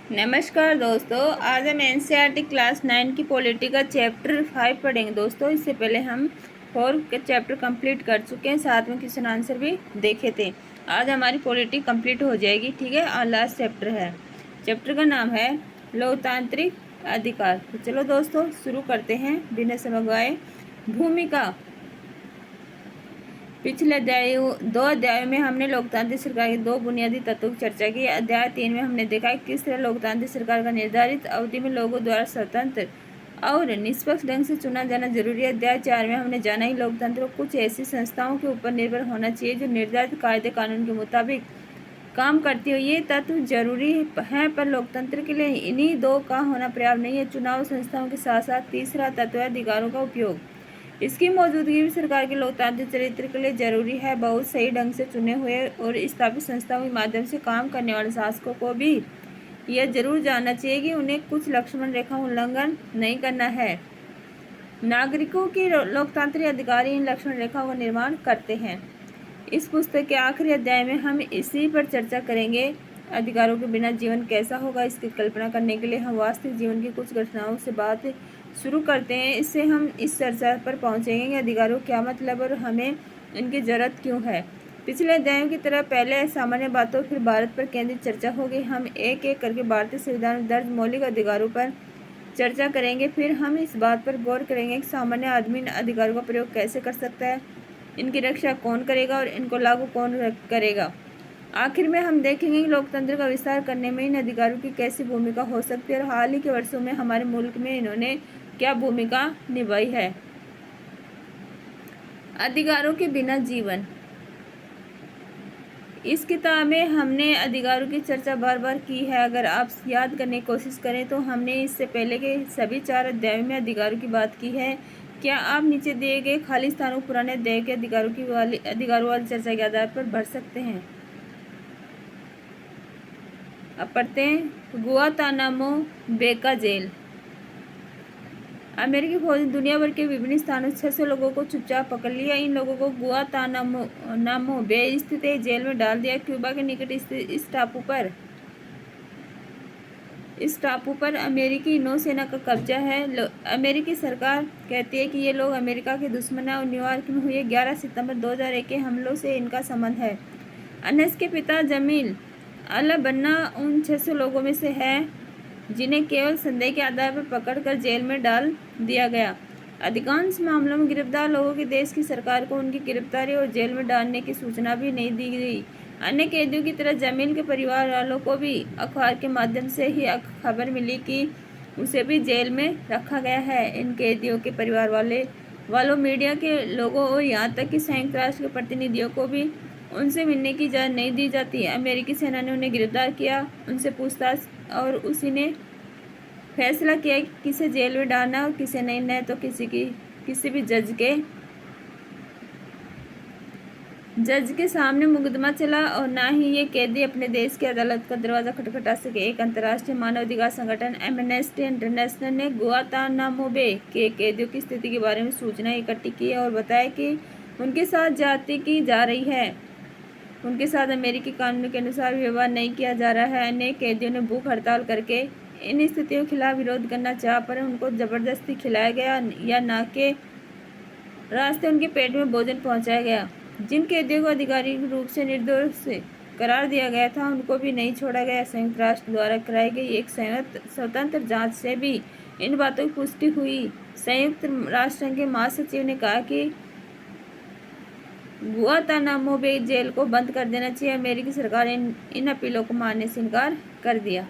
नमस्कार दोस्तों, आज हम एनसीईआरटी क्लास 9 की पॉलिटी का चैप्टर 5 पढ़ेंगे। दोस्तों, इससे पहले हम 4 के चैप्टर कंप्लीट कर चुके हैं, साथ में क्वेश्चन आंसर भी देखे थे। आज हमारी पॉलिटी कंप्लीट हो जाएगी, ठीक है। और लास्ट चैप्टर है, चैप्टर का नाम है लोकतांत्रिक अधिकार। तो चलो दोस्तों शुरू करते हैं बिना समय गवाए। भूमिका। पिछले दो अध्यायों में हमने लोकतांत्रिक सरकार के 2 बुनियादी तत्वों की चर्चा की। अध्याय 3 में हमने देखा कि किस तरह लोकतांत्रिक सरकार का निर्धारित अवधि में लोगों द्वारा स्वतंत्र और निष्पक्ष ढंग से चुना जाना जरूरी है। अध्याय 4 में हमने जाना कि लोकतंत्र को कुछ ऐसी संस्थाओं के ऊपर निर्भर होना चाहिए जो निर्धारित कायदे कानून के मुताबिक काम करती हो। ये तत्व जरूरी है, पर लोकतंत्र के लिए इन्हीं 2 का होना पर्याप्त नहीं है। चुनाव संस्थाओं के साथ साथ तीसरा तत्व है अधिकारों का उपयोग। इसकी मौजूदगी भी सरकार के लोकतांत्रिक चरित्र के लिए जरूरी है। बहुत सही ढंग से चुने हुए और स्थापित संस्थाओं के माध्यम से काम करने वाले शासकों को भी यह जरूर जानना चाहिए कि उन्हें कुछ लक्ष्मण रेखा उल्लंघन नहीं करना है। नागरिकों के लोकतांत्रिक अधिकार इन लक्ष्मण रेखाओं का निर्माण करते हैं। इस पुस्तक के आखिरी अध्याय में हम इसी पर चर्चा करेंगे। अधिकारों के बिना जीवन कैसा होगा, इसकी कल्पना करने के लिए हम वास्तविक जीवन की कुछ घटनाओं से बात शुरू करते हैं। इससे हम इस चर्चा पर पहुंचेंगे कि अधिकारों क्या मतलब और हमें इनकी जरूरत क्यों है। पिछले अध्यायों की तरह पहले सामान्य बातों फिर भारत पर केंद्रित चर्चा होगी। हम एक एक करके भारतीय संविधान में दर्ज मौलिक अधिकारों पर चर्चा करेंगे। फिर हम इस बात पर गौर करेंगे कि सामान्य आदमी इन अधिकारों का प्रयोग कैसे कर सकता है, इनकी रक्षा कौन करेगा और इनको लागू कौन करेगा। आखिर में हम देखेंगे कि लोकतंत्र का विस्तार करने में इन अधिकारों की कैसी भूमिका हो सकती है और हाल ही के वर्षों में हमारे मुल्क में इन्होंने क्या भूमिका निभाई है। अधिकारों के बिना जीवन। इस किताब में हमने अधिकारों की चर्चा बार बार की है। अगर आप याद करने की कोशिश करें तो हमने इससे पहले के सभी 4 अध्यायों में अधिकारों की बात की है। क्या आप नीचे दिए गए खाली स्थानों को पुराने अध्याय के अधिकारों वाली चर्चा के आधार पर भर सकते हैं। अब पढ़ते हैं। गुआंतानामो बे का जेल। अमेरिकी फौज ने दुनिया भर के विभिन्न स्थानों से 600 लोगों को चुपचाप पकड़ लिया। इन लोगों को गुआंतानामो बे स्थित एक जेल में डाल दिया। क्यूबा के निकट स्थित इस टापू पर अमेरिकी नौसेना का कब्जा है। अमेरिकी सरकार कहती है कि ये लोग अमेरिका के दुश्मन हैं और न्यूयॉर्क में हुए 11 सितंबर 2001 के हमलों से इनका संबंध है। अनस के पिता जमील अल-बन्ना उन 600 लोगों में से है जिन्हें केवल संदेह के आधार पर पकड़कर जेल में डाल दिया गया। अधिकांश मामलों में गिरफ्तार लोगों के देश की सरकार को उनकी गिरफ्तारी और जेल में डालने की सूचना भी नहीं दी गई। अन्य कैदियों की तरह जमील के परिवार वालों को भी अखबार के माध्यम से ही खबर मिली कि उसे भी जेल में रखा गया है। इन कैदियों के परिवार वालों, मीडिया के लोगों और यहाँ तक कि संयुक्त राष्ट्र के प्रतिनिधियों को भी उनसे मिलने की इजाज़त नहीं दी जाती। अमेरिकी सेना ने उन्हें गिरफ्तार किया, उनसे पूछताछ और उसी ने फैसला किया कि किसे जेल में डालना और किसे नहीं। न तो किसी भी जज के सामने मुकदमा चला और ना ही ये कैदी अपने देश की अदालत का दरवाज़ा खटखटा सके। एक अंतर्राष्ट्रीय मानवाधिकार संगठन एमनेस्टी इंटरनेशनल ने गुआंतानामो बे के कैदियों की स्थिति के बारे में सूचना इकट्ठी की और बताया कि उनके साथ ज्यादती की जा रही है। उनके साथ अमेरिकी कानून के अनुसार व्यवहार नहीं किया जा रहा है। अनेक कैदियों ने भूख हड़ताल करके इन स्थितियों के खिलाफ विरोध करना चाहा, पर उनको जबरदस्ती खिलाया गया या ना के रास्ते उनके पेट में भोजन पहुंचाया गया। जिन कैदियों को आधिकारिक रूप से निर्दोष करार दिया गया था उनको भी नहीं छोड़ा गया। संयुक्त राष्ट्र द्वारा कराई गई एक स्वतंत्र जांच से भी इन बातों की पुष्टि हुई। संयुक्त राष्ट्र के महासचिव ने कहा कि गुआंतानामो बे जेल को बंद कर देना चाहिए। अमेरिकी सरकार ने इन अपीलों को मानने से इनकार कर दिया।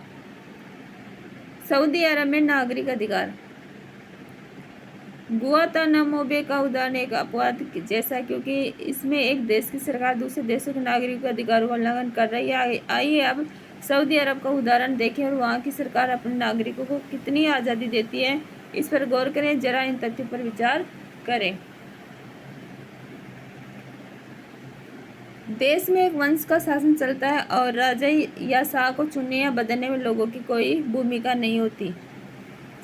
सऊदी अरब में नागरिक अधिकार। गुआंतानामो बे का उदाहरण एक अपवाद जैसा, क्योंकि इसमें एक देश की सरकार दूसरे देशों के नागरिकों के अधिकारों का उल्लंघन कर रही है। आइए अब सऊदी अरब का उदाहरण देखें और वहाँ की सरकार अपने नागरिकों को कितनी आज़ादी देती है, इस पर गौर करें। जरा इन तथ्यों पर विचार करें। देश में एक वंश का शासन चलता है और राजा या शाह को चुनने या बदलने में लोगों की कोई भूमिका नहीं होती।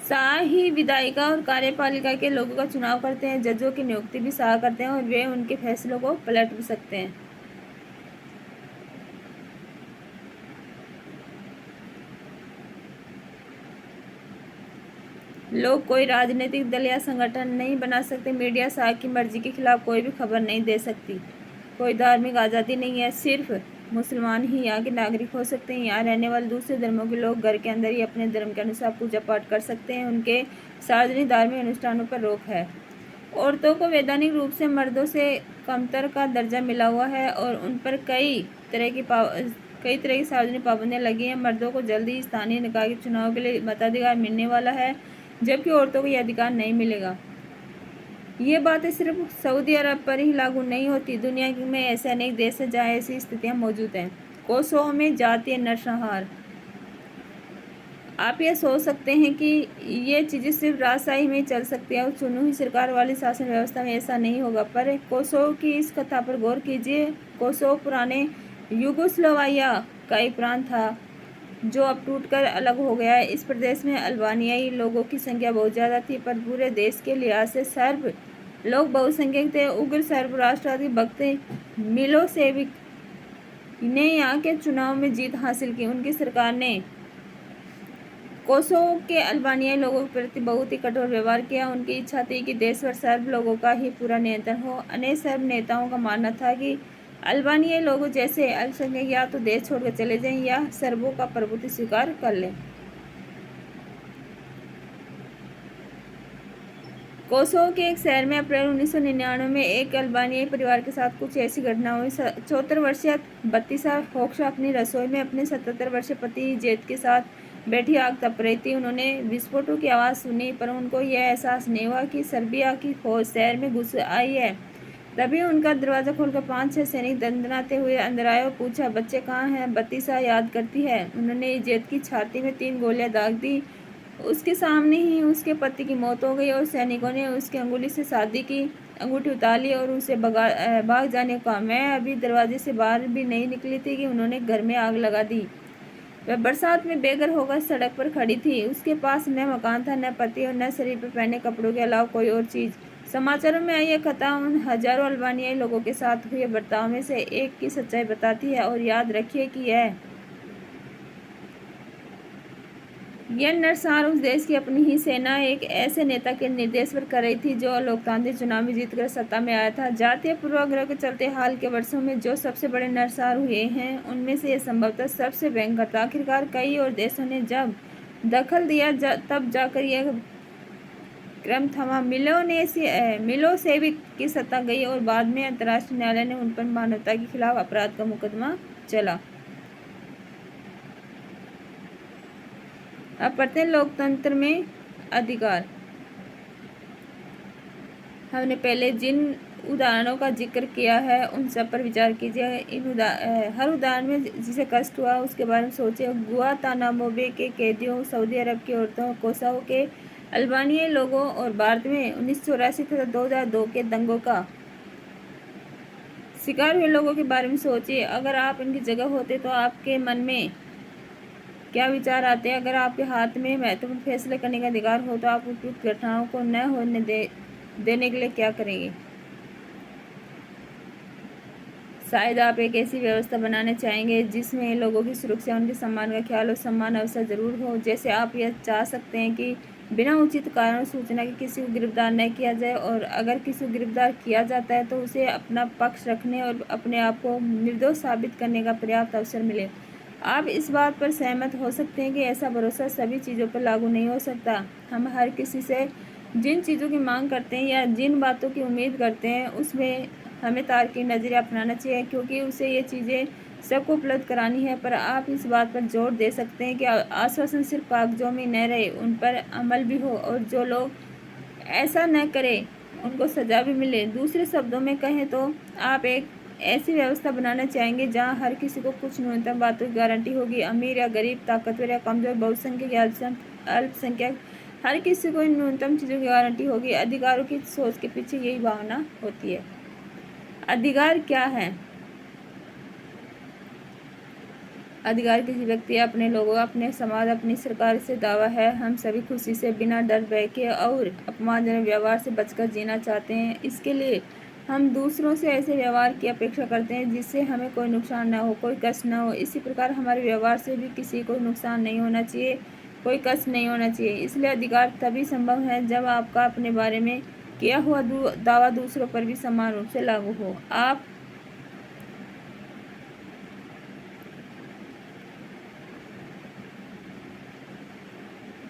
शाह ही विधायिका और कार्यपालिका के लोगों का चुनाव करते हैं। जजों की नियुक्ति भी शाह करते हैं और वे उनके फैसलों को पलट भी सकते हैं। लोग कोई राजनीतिक दल या संगठन नहीं बना सकते। मीडिया शाह की मर्जी के खिलाफ कोई भी खबर नहीं दे सकती। कोई धार्मिक आज़ादी नहीं है। सिर्फ मुसलमान ही यहाँ के नागरिक हो सकते हैं। यहाँ रहने वाले दूसरे धर्मों के लोग घर के अंदर ही अपने धर्म के अनुसार पूजा पाठ कर सकते हैं। उनके सार्वजनिक धार्मिक अनुष्ठानों पर रोक है। औरतों को वैधानिक रूप से मर्दों से कमतर का दर्जा मिला हुआ है और उन पर कई तरह की सार्वजनिक पाबंदियां लगी हैं। मर्दों को जल्दी स्थानीय निकाय के चुनाव के लिए मताधिकार मिलने वाला है, जबकि औरतों को यह अधिकार नहीं मिलेगा। ये बातें सिर्फ सऊदी अरब पर ही लागू नहीं होती। दुनिया में ऐसे अनेक देश हैं जहाँ ऐसी स्थितियाँ मौजूद हैं। कोसोवो में जातीय नरसंहार। आप ये सोच सकते हैं कि ये चीज़ें सिर्फ राजशाही में चल सकती है और चुनी हुई सरकार वाली शासन व्यवस्था में ऐसा नहीं होगा। पर कोसोवो की इस कथा पर गौर कीजिए। कोसोवो पुराने यूगोस्लाविया का एक प्रांत था जो अब टूटकर अलग हो गया है। इस प्रदेश में अल्बानियाई लोगों की संख्या बहुत ज़्यादा थी, पर पूरे देश के लिहाज से सर्ब लोग बहुसंख्यक थे। उग्र सर्ब राष्ट्रवादी भक्त मिलोसेविक ने यहाँ के चुनाव में जीत हासिल की। उनकी सरकार ने कोसोवो के अल्बानियाई लोगों के प्रति बहुत ही कठोर व्यवहार किया। उनकी इच्छा थी कि देश पर सर्ब लोगों का ही पूरा नियंत्रण हो। अनेक सर्ब नेताओं का मानना था कि अल्बानियाई लोगों जैसे अल्पसंख्यक या तो देश छोड़कर चले जाएं या सर्बों का प्रभुत्व स्वीकार कर लें। कोसोवो के एक शहर में अप्रैल 1999 में एक अल्बानियाई परिवार के साथ कुछ ऐसी घटना हुई। 74 वर्षीय बत्तीसा होक्शा अपनी रसोई में अपने 77 वर्षीय पति जेद के साथ बैठी आग तप रही थी। उन्होंने विस्फोटों की आवाज़ सुनी, पर उनको यह एहसास नहीं हुआ कि सर्बिया की फौज शहर में घुस आई है। तभी उनका दरवाज़ा खोलकर 5-6 सैनिक दंदनाते हुए अंदर आए और पूछा, बच्चे कहाँ हैं? बत्तीसा याद करती है। उन्होंने जेद की छाती में 3 गोलियां दाग दी। उसके सामने ही उसके पति की मौत हो गई और सैनिकों ने उसकी अंगुली से शादी की अंगूठी उतार ली और उसे भाग जाने को कहा। मैं अभी दरवाजे से बाहर भी नहीं निकली थी कि उन्होंने घर में आग लगा दी। वह बरसात में बेघर होकर सड़क पर खड़ी थी। उसके पास न मकान था, न पति और न शरीर पर पहने कपड़ों के अलावा कोई और चीज़। समाचारों में आई यह कथा उन हजारों अल्बानियाई लोगों के साथ हुए बर्ताव में से एक की सच्चाई बताती है। और याद रखिए कि यह नरसंहार उस देश की अपनी ही सेना एक ऐसे नेता के निर्देश पर कर रही थी जो लोकतांत्रिक चुनाव में जीतकर सत्ता में आया था। जातीय पूर्वाग्रह के चलते हाल के वर्षों में जो सबसे बड़े नरसंहार हुए हैं, उनमें से यह संभवतः सबसे भयंकर था। आखिरकार कई और देशों ने जब दखल दिया तब जाकर यह क्रम थमा। मिलोसेविक की सत्ता गई और बाद में अंतर्राष्ट्रीय न्यायालय ने उन पर मानवता के खिलाफ अपराध का मुकदमा चला। अब पढ़ते हैं लोकतंत्र में अधिकार। हमने पहले जिन उदाहरणों का जिक्र किया है उन सब पर विचार कीजिए। हर उदाहरण में जिसे कष्ट हुआ उसके बारे में सोचिए। गुआंतानामो के कैदियों, सऊदी अरब की औरतों, कोसोवो के अल्बानियाई लोगों और भारत में 1984 तथा 2002 के दंगों का शिकार हुए लोगों के बारे में सोचिए। अगर आप इनकी जगह होते तो आपके मन में क्या विचार आते हैं? अगर आपके हाथ में महत्वपूर्ण फैसले करने का अधिकार हो तो आप उपयुक्त घटनाओं को न होने देने के लिए क्या करेंगे? शायद आप एक ऐसी व्यवस्था बनाना चाहेंगे जिसमें लोगों की सुरक्षा, उनके सम्मान का ख्याल और समान अवसर जरूर हो। जैसे आप यह चाह सकते हैं कि बिना उचित कारण सूचना के किसी को गिरफ्तार न किया जाए, और अगर किसी को गिरफ्तार किया जाता है तो उसे अपना पक्ष रखने और अपने आप को निर्दोष साबित करने का पर्याप्त अवसर मिले। आप इस बात पर सहमत हो सकते हैं कि ऐसा भरोसा सभी चीज़ों पर लागू नहीं हो सकता। हम हर किसी से जिन चीज़ों की मांग करते हैं या जिन बातों की उम्मीद करते हैं उसमें हमें तार्किक नज़रिया अपनाना चाहिए, क्योंकि उसे ये चीज़ें सबको उपलब्ध करानी है। पर आप इस बात पर जोर दे सकते हैं कि आश्वासन सिर्फ कागजों में न रहे, उन पर अमल भी हो, और जो लोग ऐसा न करें उनको सज़ा भी मिले। दूसरे शब्दों में कहें तो आप एक ऐसी व्यवस्था बनाना चाहेंगे जहां हर किसी को कुछ न्यूनतम बातों की गारंटी होगी। अमीर या गरीब, ताकतवर या कमज़ोर, बहुसंख्यक या अल्पसंख्यक, हर किसी को इन न्यूनतम चीज़ों की गारंटी होगी। अधिकारों की सोच के पीछे यही भावना होती है। अधिकार क्या है? अधिकार किसी व्यक्ति, अपने लोगों, अपने समाज, अपनी सरकार से दावा है। हम सभी खुशी से, बिना डर, भय के और अपमानजनक व्यवहार से बचकर जीना चाहते हैं। इसके लिए हम दूसरों से ऐसे व्यवहार की अपेक्षा करते हैं जिससे हमें कोई नुकसान न हो, कोई कष्ट न हो। इसी प्रकार हमारे व्यवहार से भी किसी को नुकसान नहीं होना चाहिए। कोई कष्ट नहीं होना चाहिए। इसलिए अधिकार तभी संभव है जब आपका अपने बारे में किया हुआ दावा दूसरों पर भी समान रूप से लागू हो।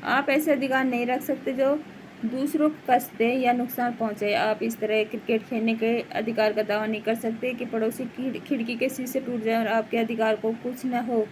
आप ऐसे अधिकार नहीं रख सकते जो दूसरों को कष्ट दे या नुकसान पहुंचे। आप इस तरह क्रिकेट खेलने के अधिकार का दावा नहीं कर सकते कि पड़ोसी की खिड़की के शीशे टूट जाए और आपके अधिकार को कुछ न हो।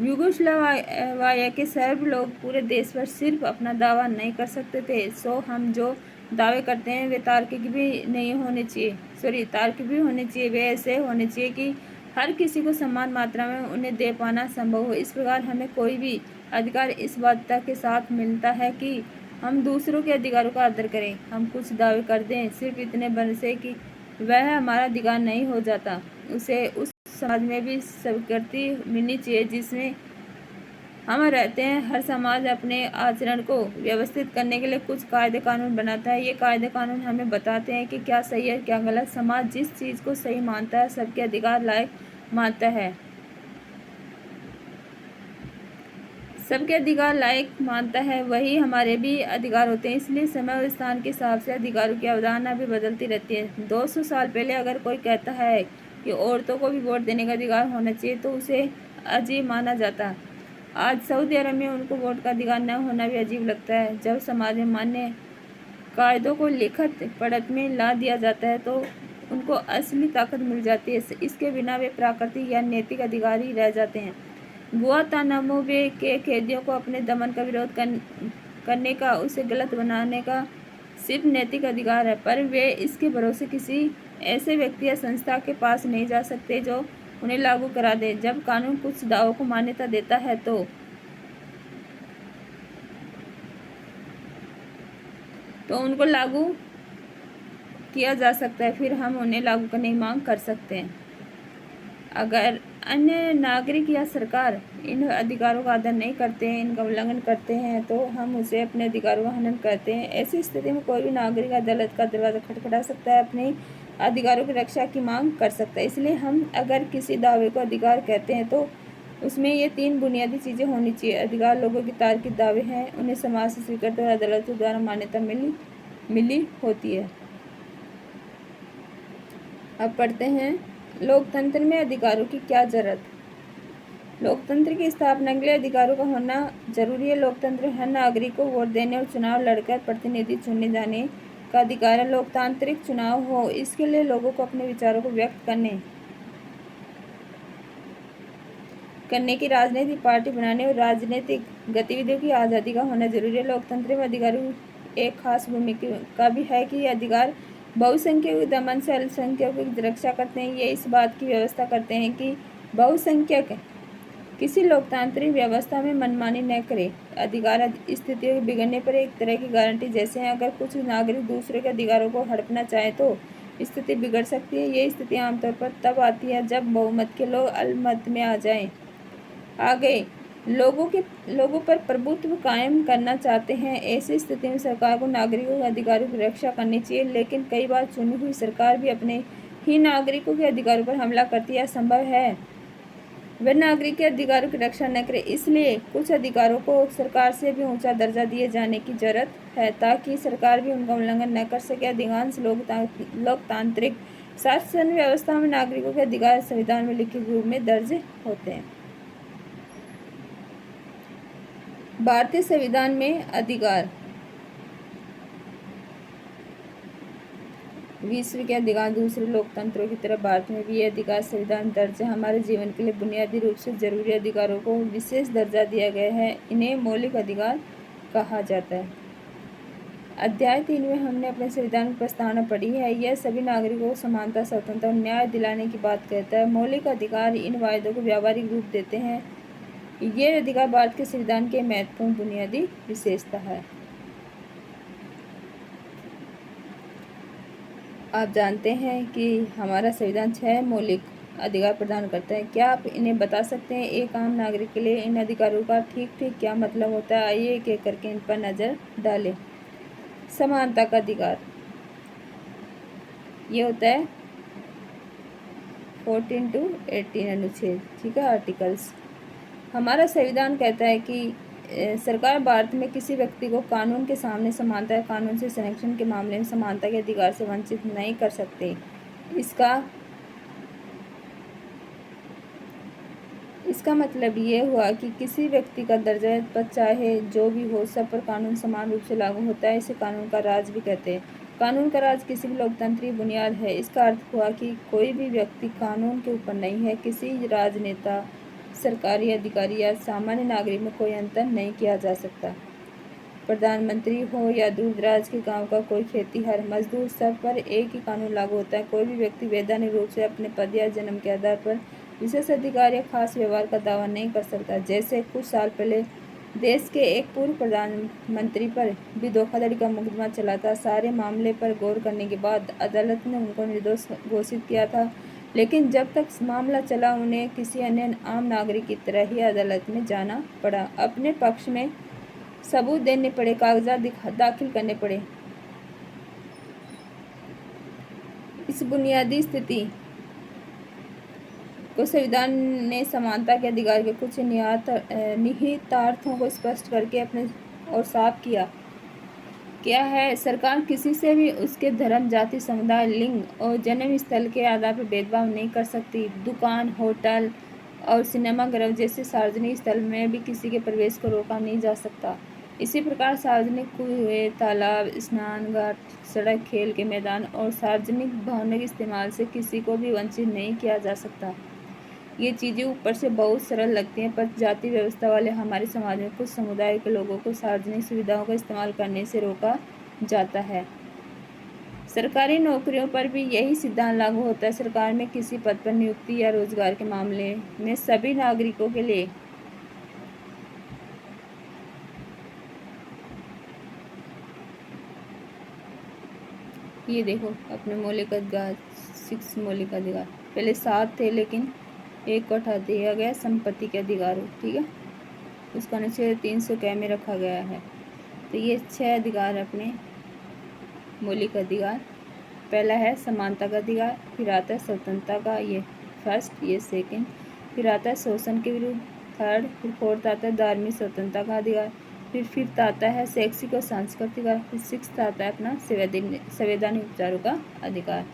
यूगोस्लाविया के सर्ब लोग पूरे देश पर सिर्फ अपना दावा नहीं कर सकते थे। सो हम जो दावे करते हैं वे तार्किक भी नहीं होने चाहिए तार्किक भी होने चाहिए। वे ऐसे होने चाहिए कि हर किसी को समान मात्रा में उन्हें दे पाना संभव हो। इस प्रकार हमें कोई भी अधिकार इस बाध्यता के साथ मिलता है कि हम दूसरों के अधिकारों का आदर करें। हम कुछ दावे कर दें सिर्फ इतने बल से कि वह हमारा अधिकार नहीं हो जाता। उसे उस समाज में भी स्वीकृति मिलनी चाहिए जिसमें हम रहते हैं। हर समाज अपने आचरण को व्यवस्थित करने के लिए कुछ कायदे कानून बनाता है। ये कायदे कानून हमें बताते हैं कि क्या सही है क्या गलत। समाज जिस चीज़ को सही मानता है, सबके अधिकार लायक मानता है, सबके अधिकार लायक मानता है, वही हमारे भी अधिकार होते हैं। इसलिए समय और स्थान के हिसाब से अधिकारों की अवधारणा भी बदलती रहती है। 200 साल पहले अगर कोई कहता है कि औरतों को भी वोट देने का अधिकार होना चाहिए तो उसे अजीब माना जाता। आज सऊदी अरब में उनको वोट का अधिकार न होना भी अजीब लगता है। जब समाज में मान्य कायदों को लिखत पढ़त में ला दिया जाता है तो उनको असली ताकत मिल जाती है। इसके बिना वे प्राकृतिक या नैतिक अधिकार ही रह जाते हैं। गुआंतानामो बे के कैदियों को अपने दमन का विरोध करने का, उसे गलत बनाने का सिर्फ नैतिक अधिकार है, पर वे इसके भरोसे किसी ऐसे व्यक्ति या संस्था के पास नहीं जा सकते जो उन्हें लागू करा दे। जब कानून कुछ दावों को मान्यता देता है तो उनको लागू किया जा सकता है, फिर हम उन्हें लागू करने की मांग कर सकते हैं। अगर अन्य नागरिक या सरकार इन अधिकारों का आदर नहीं करते हैं, इनका उल्लंघन करते हैं, तो हम उसे अपने अधिकारों का हनन करते हैं। ऐसी स्थिति में कोई भी नागरिक अदालत का दरवाज़ा खटखटा सकता है, अपने अधिकारों की रक्षा की मांग कर सकता है। इसलिए हम अगर किसी दावे को अधिकार कहते हैं तो उसमें ये 3 बुनियादी चीज़ें होनी चाहिए। अधिकार लोगों के तार्किक दावे हैं, उन्हें समाज से स्वीकृत और अदालतों द्वारा मान्यता मिली होती है। अब पढ़ते हैं लोकतंत्र में अधिकारों की क्या जरूरत। लोकतंत्र की स्थापना के लिए अधिकारों का होना जरूरी है। लोकतंत्र हर नागरिक को वोट देने और चुनाव लड़कर प्रतिनिधि चुनने जाने का अधिकार है। लोकतांत्रिक चुनाव हो, इसके लिए लोगों को अपने विचारों को व्यक्त करने की राजनीतिक पार्टी बनाने और राजनीतिक गतिविधियों की आज़ादी का होना जरूरी है। लोकतंत्र में अधिकारों एक खास भूमिका भी है कि ये अधिकार बहुसंख्यक के दमन से अल्पसंख्यकों की रक्षा करते हैं। ये इस बात की व्यवस्था करते हैं कि बहुसंख्यक किसी लोकतांत्रिक व्यवस्था में मनमानी न करे। अधिकार स्थितियों के बिगड़ने पर एक तरह की गारंटी जैसे हैं। अगर कुछ नागरिक दूसरे के अधिकारों को हड़पना चाहे तो स्थिति बिगड़ सकती है। ये स्थिति आमतौर पर तब आती है जब बहुमत के लोग अल्पमत में आ गए, लोगों पर प्रभुत्व कायम करना चाहते हैं। ऐसी स्थिति में सरकार को नागरिकों के अधिकारों की रक्षा करनी चाहिए, लेकिन कई बार चुनी हुई सरकार भी अपने ही नागरिकों के अधिकारों पर हमला करती है। संभव है वह नागरिक के अधिकारों की रक्षा न करे। इसलिए कुछ अधिकारों को सरकार से भी ऊंचा दर्जा दिए जाने की जरूरत है ताकि सरकार भी उनका उल्लंघन न कर सके। अधिकांश लोकतांत्रिक शासन व्यवस्था में नागरिकों के अधिकार संविधान में लिखित रूप में दर्ज होते हैं। भारतीय संविधान में अधिकार। विश्व के अधिकांश दूसरे लोकतंत्रों की तरह भारत में भी ये अधिकार संविधान दर्ज है। हमारे जीवन के लिए बुनियादी रूप से जरूरी अधिकारों को विशेष दर्जा दिया गया है। इन्हें मौलिक अधिकार कहा जाता है। अध्याय 3 में हमने अपने संविधान की प्रस्तावना पढ़ी है। यह सभी नागरिकों को समानता, स्वतंत्रता और न्याय दिलाने की बात कहता है। मौलिक अधिकार इन वायदों को व्यावहारिक रूप देते हैं। ये अधिकार भारत के संविधान के महत्वपूर्ण बुनियादी विशेषता है। आप जानते हैं कि हमारा संविधान 6 मौलिक अधिकार प्रदान करता है। क्या आप इन्हें बता सकते हैं? एक आम नागरिक के लिए इन अधिकारों का ठीक क्या मतलब होता है? आइए एक एक करके इन पर नज़र डालें। समानता का अधिकार, ये होता है 14 to 18 अनुच्छेद, ठीक है, आर्टिकल्स। हमारा संविधान कहता है कि सरकार भारत में किसी व्यक्ति को कानून के सामने समानता या कानून से संरक्षण के मामले में समानता के अधिकार से वंचित नहीं कर सकती। इसका मतलब ये हुआ कि किसी व्यक्ति का दर्जा पद चाहे जो भी हो, सब पर कानून समान रूप से लागू होता है। इसे कानून का राज भी कहते हैं। कानून का राज किसी भी लोकतंत्र की बुनियाद है। इसका अर्थ हुआ कि कोई भी व्यक्ति कानून के ऊपर नहीं है। किसी राजनेता, सरकारी अधिकारी या सामान्य नागरिक में कोई अंतर नहीं किया जा सकता। प्रधानमंत्री हो या दूर दराज के गांव का कोई खेतीहर मजदूर, सब पर एक ही कानून लागू होता है। कोई भी व्यक्ति वैधानिक रूप से अपने पद या जन्म के आधार पर विशेष अधिकार या खास व्यवहार का दावा नहीं कर सकता। जैसे कुछ साल पहले देश के एक पूर्व प्रधानमंत्री पर भी धोखाधड़ी का मुकदमा चला था। सारे मामले पर गौर करने के बाद अदालत ने उनको निर्दोष घोषित किया था, लेकिन जब तक मामला चला उन्हें किसी अन्य आम नागरिक की तरह ही अदालत में जाना पड़ा, अपने पक्ष में सबूत देने पड़े, कागजात दाखिल करने पड़े। इस बुनियादी स्थिति को संविधान ने समानता के अधिकार के कुछ निहितार्थों को स्पष्ट करके अपने और साफ किया है। सरकार किसी से भी उसके धर्म, जाति, समुदाय, लिंग और जन्म स्थल के आधार पर भेदभाव नहीं कर सकती। दुकान, होटल और सिनेमाघर जैसे सार्वजनिक स्थल में भी किसी के प्रवेश को रोका नहीं जा सकता। इसी प्रकार सार्वजनिक कुएं, तालाब, स्नान घाट, सड़क, खेल के मैदान और सार्वजनिक भवनों के इस्तेमाल से किसी को भी वंचित नहीं किया जा सकता। ये चीज़ें ऊपर से बहुत सरल लगती हैं, पर जाति व्यवस्था वाले हमारे समाज में कुछ समुदाय के लोगों को सार्वजनिक सुविधाओं का इस्तेमाल करने से रोका जाता है। सरकारी नौकरियों पर भी यही सिद्धांत लागू होता है। सरकार में किसी पद पर नियुक्ति या रोजगार के मामले में सभी नागरिकों के लिए ये देखो अपने मौलिक अधिकार, 6 मौलिक अधिकार, पहले 7 थे लेकिन एक को हटा दिया गया, संपत्ति के अधिकार। ठीक है, उसका अनुच्छेद 300 क में रखा गया है। तो ये 6 अधिकार अपने मौलिक अधिकार। पहला है समानता का अधिकार, फिर आता है स्वतंत्रता का, ये फर्स्ट, ये सेकंड, फिर आता है शोषण के विरुद्ध, थर्ड, फिर फोर्थ आता है धार्मिक स्वतंत्रता का अधिकार, फिर फिफ्थ आता है शैक्षिक और सांस्कृतिक अधिकार, फिर सिक्स्थ आता है अपना संवैधानिक उपचारों का अधिकार।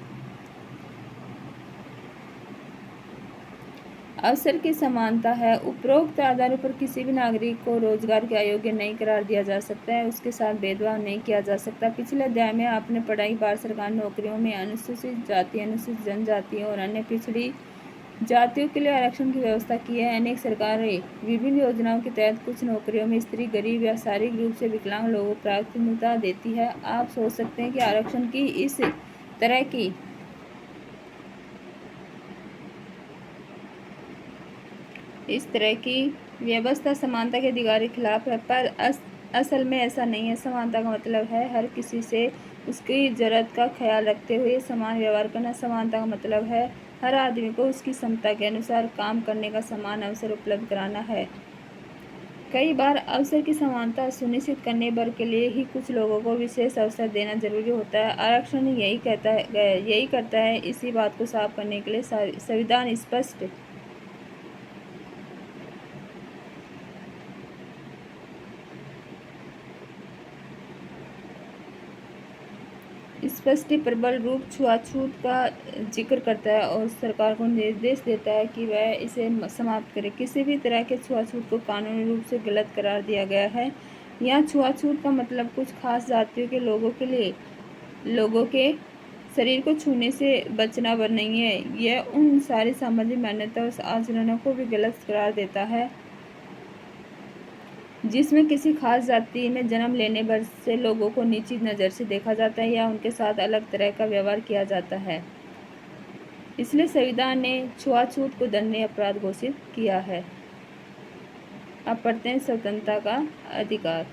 अवसर की समानता है। उपरोक्त आधारों पर किसी भी नागरिक को रोजगार के अयोग्य नहीं करार दिया जा सकता है, उसके साथ भेदभाव नहीं किया जा सकता। पिछले अध्याय में आपने पढ़ाई भारत सरकार नौकरियों में अनुसूचित जाति, अनुसूचित जनजाति और अन्य पिछड़ी जातियों के लिए आरक्षण की व्यवस्था की है। अनेक सरकारें विभिन्न योजनाओं के तहत कुछ नौकरियों में स्त्री, गरीब या शारीरिक रूप से विकलांग लोगों को प्राथमिकता देती है। आप सोच सकते हैं कि आरक्षण की इस तरह की व्यवस्था समानता के अधिकार के खिलाफ है, पर असल में ऐसा नहीं है। समानता का मतलब है हर किसी से उसकी ज़रूरत का ख्याल रखते हुए समान व्यवहार करना। समानता का मतलब है हर आदमी को उसकी क्षमता के अनुसार काम करने का समान अवसर उपलब्ध कराना है। कई बार अवसर की समानता सुनिश्चित करने भर के लिए ही कुछ लोगों को विशेष अवसर देना जरूरी होता है। आरक्षण यही करता है। इसी बात को साफ करने के लिए संविधान स्पष्ट प्रबल रूप छुआछूत का जिक्र करता है और सरकार को निर्देश देता है कि वह इसे समाप्त करे। किसी भी तरह के छुआछूत को कानूनी रूप से गलत करार दिया गया है। यहाँ छुआछूत का मतलब कुछ खास जातियों के लोगों के शरीर को छूने से बचना नहीं है। यह उन सारी सामाजिक मान्यता और आचरणों को भी गलत करार देता है जिसमें किसी खास जाति में जन्म लेने भर से लोगों को नीची नज़र से देखा जाता है या उनके साथ अलग तरह का व्यवहार किया जाता है। इसलिए संविधान ने छुआछूत को दंडनीय अपराध घोषित किया है। अब पढ़ते हैं स्वतंत्रता का अधिकार।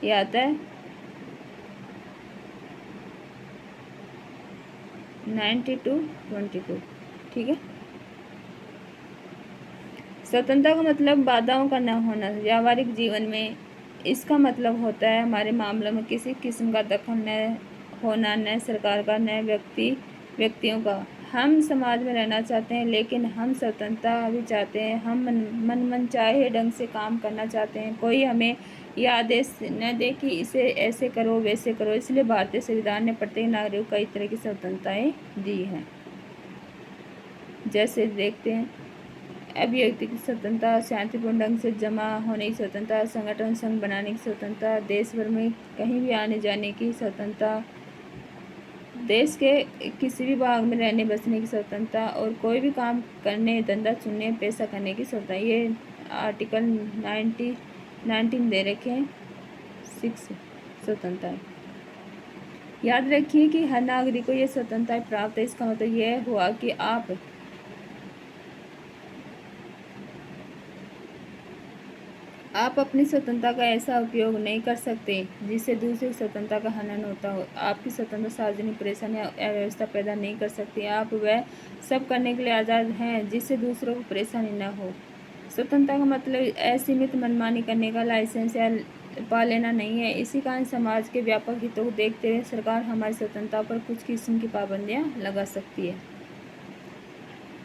यह आता है 90-22। ठीक है, स्वतंत्रता का मतलब बाधाओं का न होना व्यावहारिक जीवन में। इसका मतलब होता है हमारे मामलों में किसी किस्म का दखल न होना, न सरकार का, न व्यक्तियों का। हम समाज में रहना चाहते हैं, लेकिन हम स्वतंत्रता भी चाहते हैं। हम मन चाहे ढंग से काम करना चाहते हैं। कोई हमें यह आदेश न दे कि इसे ऐसे करो वैसे करो। इसलिए भारतीय संविधान ने प्रत्येक नागरिक को कई तरह की स्वतंत्रताएं दी हैं। जैसे देखते हैं, अभिव्यक्ति की स्वतंत्रता, शांतिपूर्ण ढंग से जमा होने की स्वतंत्रता, संगठन संघ बनाने की स्वतंत्रता, देश भर में कहीं भी आने जाने की स्वतंत्रता, देश के किसी भी भाग में रहने बसने की स्वतंत्रता और कोई भी काम करने, धंधा चुनने, पैसा करने की स्वतंत्रता। ये आर्टिकल 19 दे रखे हैं, 6 स्वतंत्रता। याद रखिए कि हर नागरिक को ये स्वतंत्रता प्राप्त है। इसका मतलब यह हुआ कि आप अपनी स्वतंत्रता का ऐसा उपयोग नहीं कर सकते जिससे दूसरी स्वतंत्रता का हनन होता हो। आपकी स्वतंत्रता सार्वजनिक परेशानी या अव्यवस्था पैदा नहीं कर सकती। आप वह सब करने के लिए आज़ाद हैं जिससे दूसरों को परेशानी न हो। स्वतंत्रता का मतलब असीमित मनमानी करने का लाइसेंस या पा लेना नहीं है। इसी कारण समाज के व्यापक हितों को देखते हुए सरकार हमारी स्वतंत्रता पर कुछ किस्म की पाबंदियाँ लगा सकती है।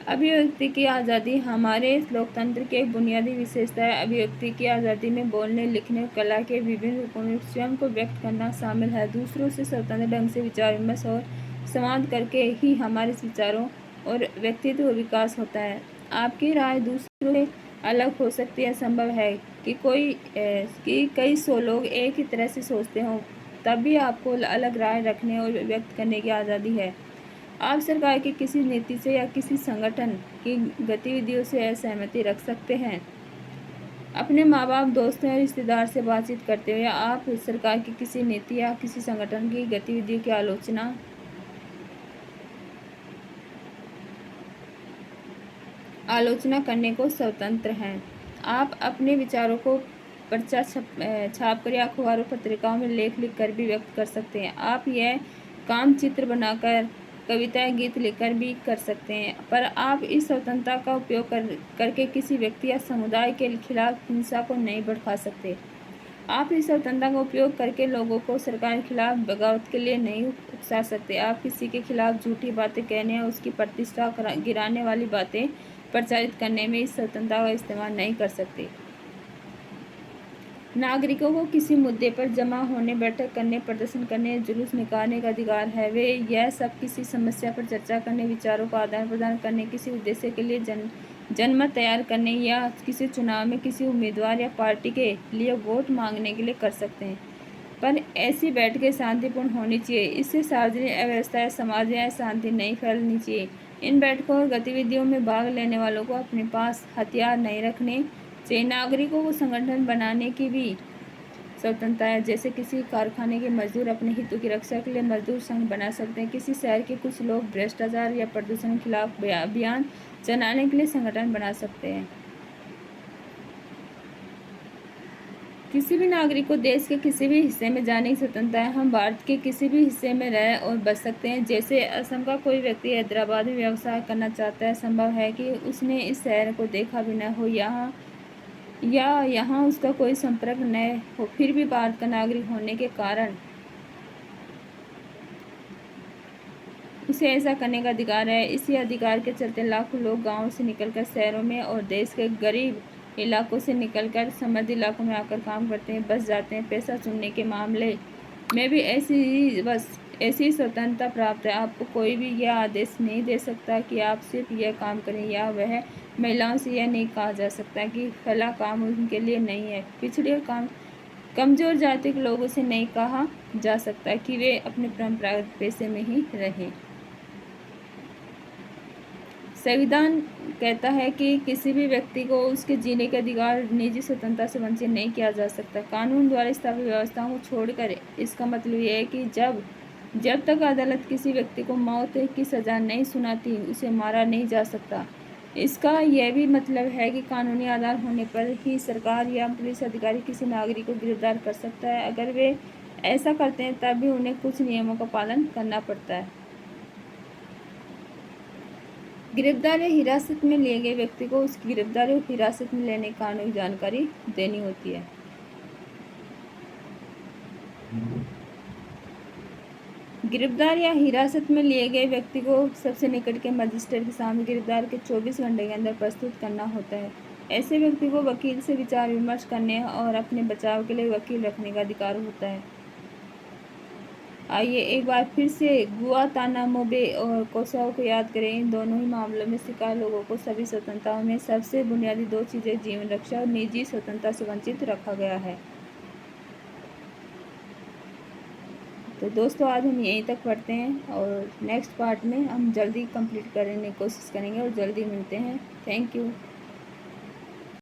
अभिव्यक्ति की आज़ादी हमारे लोकतंत्र की एक बुनियादी विशेषता है। अभिव्यक्ति की आज़ादी में बोलने, लिखने, कला के विभिन्न रूपों में स्वयं को व्यक्त करना शामिल है। दूसरों से स्वतंत्र ढंग से विचार विमर्श और संवाद करके ही हमारे विचारों और व्यक्तित्व विकास होता है। आपकी राय दूसरों से अलग हो सकती है। संभव है कि कई सौ लोग एक ही तरह से सोचते हों, तब भी आपको अलग राय रखने और व्यक्त करने की आज़ादी है। आप सरकार की किसी नीति से या किसी संगठन की गतिविधियों से असहमति रख सकते हैं। अपने माँ बाप, दोस्तों या रिश्तेदार से बातचीत करते हुए आप सरकार की किसी नीति या किसी संगठन की गतिविधियों की आलोचना करने को स्वतंत्र हैं। आप अपने विचारों को पर्चा छाप कर या अखबारों पत्रिकाओं में लेख लिख कर भी व्यक्त कर सकते हैं। आप यह काम चित्र बनाकर, कविता, गीत लिखकर भी कर सकते हैं, पर आप इस स्वतंत्रता का उपयोग करके किसी व्यक्ति या समुदाय के खिलाफ हिंसा को नहीं भड़का सकते। आप इस स्वतंत्रता का उपयोग करके लोगों को सरकार के खिलाफ बगावत के लिए नहीं उकसा सकते। आप किसी के खिलाफ झूठी बातें कहने या उसकी प्रतिष्ठा गिराने वाली बातें प्रचारित करने में इस स्वतंत्रता का इस्तेमाल नहीं कर सकते। नागरिकों को किसी मुद्दे पर जमा होने, बैठक करने, प्रदर्शन करने, जुलूस निकालने का अधिकार है। वे यह सब किसी समस्या पर चर्चा करने, विचारों का आदान प्रदान करने, किसी उद्देश्य के लिए जनमत तैयार करने या किसी चुनाव में किसी उम्मीदवार या पार्टी के लिए वोट मांगने के लिए कर सकते हैं। पर ऐसी बैठकें शांतिपूर्ण होनी चाहिए। इससे सार्वजनिक अव्यवस्था या समाज में शांति नहीं फैलनी चाहिए। इन बैठकों और गतिविधियों में भाग लेने वालों को अपने पास हथियार नहीं रखने चाहिए। नागरिकों को संगठन बनाने की भी स्वतंत्रता है। जैसे किसी कारखाने के मजदूर अपने हितों की रक्षा के लिए मजदूर संघ बना सकते हैं। किसी शहर के कुछ लोग भ्रष्टाचार या प्रदूषण के खिलाफ अभियान चलाने के लिए संगठन बना सकते हैं। किसी भी नागरिक को देश के किसी भी हिस्से में जाने की स्वतंत्रता है। हम भारत के किसी भी हिस्से में रह और बस सकते हैं। जैसे असम का कोई व्यक्ति हैदराबाद में व्यवसाय करना चाहता है, संभव है कि उसने इस शहर को देखा भी न हो या यहाँ उसका कोई संपर्क न हो, फिर भी भारत का नागरिक होने के कारण उसे ऐसा करने का अधिकार है। इसी अधिकार के चलते लाखों लोग गाँव से निकलकर शहरों में और देश के गरीब इलाकों से निकलकर समृद्ध इलाकों में आकर काम करते हैं, बस जाते हैं। पैसा चुनने के मामले में भी ऐसी स्वतंत्रता प्राप्त है। आपको कोई भी यह आदेश नहीं दे सकता कि आप सिर्फ यह काम करें, या वह महिलाओं से यह नहीं कहा जा सकता कि फला काम उनके लिए नहीं है। पिछड़े कमजोर जाति के लोगों से नहीं कहा जा सकता कि वे अपने परंपरागत पेशे में ही रहें। संविधान कहता है कि किसी भी व्यक्ति को उसके जीने के अधिकार, निजी स्वतंत्रता से वंचित नहीं किया जा सकता। कानून द्वारा स्थापित व्यवस्थाओं को छोड़कर इसका मतलब यह है कि जब तक अदालत किसी व्यक्ति को मौत की सज़ा नहीं सुनाती, उसे मारा नहीं जा सकता। इसका यह भी मतलब है कि कानूनी आधार होने पर ही सरकार या पुलिस अधिकारी किसी नागरिक को गिरफ्तार कर सकता है। अगर वे ऐसा करते हैं तब भी उन्हें कुछ नियमों का पालन करना पड़ता है। गिरफ्तार या हिरासत में लिए गए व्यक्ति को उसकी गिरफ्तारी और हिरासत में लेने की कानूनी जानकारी देनी होती है। गिरफ्तार या हिरासत में लिए गए व्यक्ति को सबसे निकट के मजिस्ट्रेट के सामने गिरफ्तार के 24 घंटे के अंदर प्रस्तुत करना होता है। ऐसे व्यक्ति को वकील से विचार विमर्श करने और अपने बचाव के लिए वकील रखने का अधिकार होता है। आइए एक बार फिर से गुआंतानामो बे और कोसोवो को याद करें। इन दोनों ही मामलों में शिकार लोगों को सभी स्वतंत्रताओं में सबसे बुनियादी दो चीज़ें जीवन रक्षा और निजी स्वतंत्रता से वंचित रखा गया है। तो दोस्तों आज हम यहीं तक पढ़ते हैं और नेक्स्ट पार्ट में हम जल्दी कंप्लीट करने की कोशिश करेंगे और जल्दी मिलते हैं। Thank you.